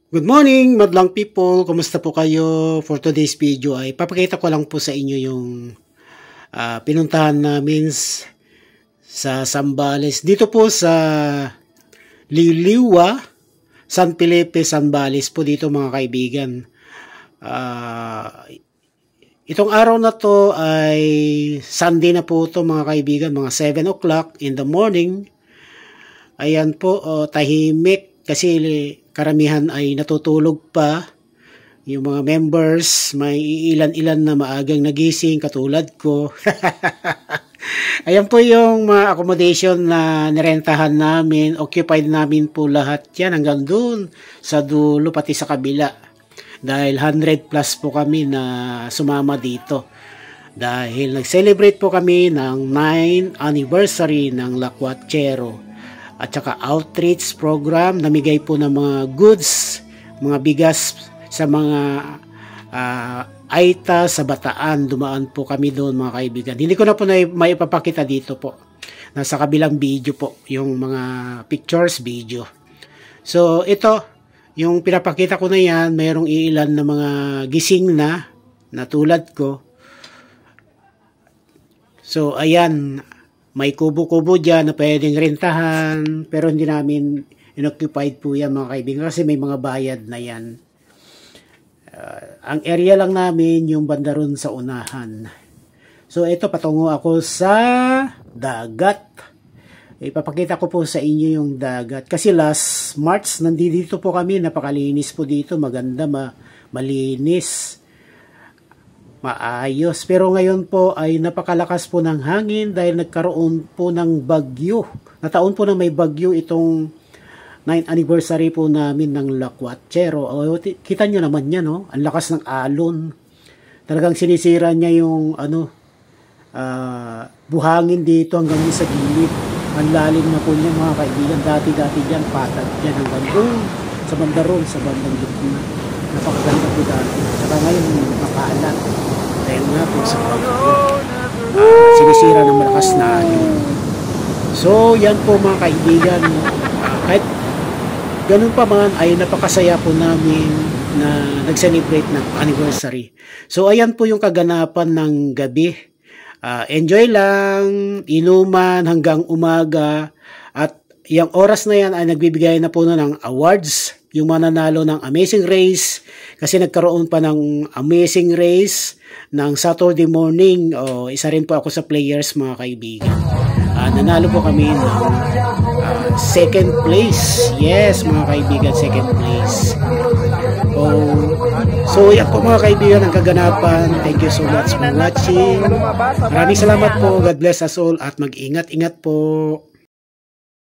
Good morning, madlang people. Kumusta po kayo? For today's video ay papakita ko lang po sa inyo yung pinuntahan namin sa Zambales. Dito po sa Liliwa, San Felipe, Zambales po dito mga kaibigan. Itong araw na to ay Sunday na po to mga kaibigan, mga 7 o'clock in the morning. Ayan po, tahimik kasi karamihan ay natutulog pa. Yung mga members, may ilan-ilan na maagang nagising katulad ko. Ayan po yung mga accommodation na nirentahan namin. Occupied namin po lahat yan hanggang dun sa dulo pati sa kabila. Dahil 100 plus po kami na sumama dito. Dahil nag-celebrate po kami ng 9th anniversary ng La Cuachero. At saka outreach program, namigay po ng mga goods, mga bigas sa mga Aita sa Bataan. Dumaan po kami doon mga kaibigan. Hindi ko na po may ipapakita dito po. Nasa kabilang video po, yung mga pictures, video. So ito, yung pinapakita ko na yan, mayroong ilan na mga gising na tulad ko. So ayan, may kubo-kubo dyan na pwedeng rentahan, pero hindi namin inoccupied po yan mga kaibigan kasi may mga bayad na yan. Ang area lang namin yung banda ron sa unahan. So ito, patungo ako sa dagat. Ipapakita ko po sa inyo yung dagat. Kasi last March, nandito po kami, napakalinis po dito, maganda, malinis. Maayos. Pero ngayon po ay napakalakas po ng hangin dahil nagkaroon po ng bagyo. Nataon po na may bagyo itong 9th anniversary po namin ng La Cuachero. Kita nyo naman yan, no? Ang lakas ng alon. Talagang sinisira niya yung buhangin dito hanggang sa gilid. Ang lalim na po niya mga kaibigan. Dati dyan, patag dyan hanggang doon sa bandaron, sa bandang gitna. Napakaganda po dati. Saka ngayon makalat. Dahil nga po sa sinisira ng malakas na alon. So yan po mga kaibigan. Kahit ganun pa man ay napakasaya po namin na nag-celebrate ng anniversary. So ayan po yung kaganapan ng gabi. Enjoy lang, inuman hanggang umaga. At yung oras na yan ay nagbibigay na po ng awards. Yung mananalo ng Amazing Race. Kasi nagkaroon pa ng Amazing Race ng Saturday morning. Isa rin po ako sa players mga kaibigan. Nanalo po kami ng second place. Yes mga kaibigan, second place. So yan po mga kaibigan ang kaganapan. Thank you so much for watching. Maraming salamat po. God bless us all at mag-ingat-ingat po.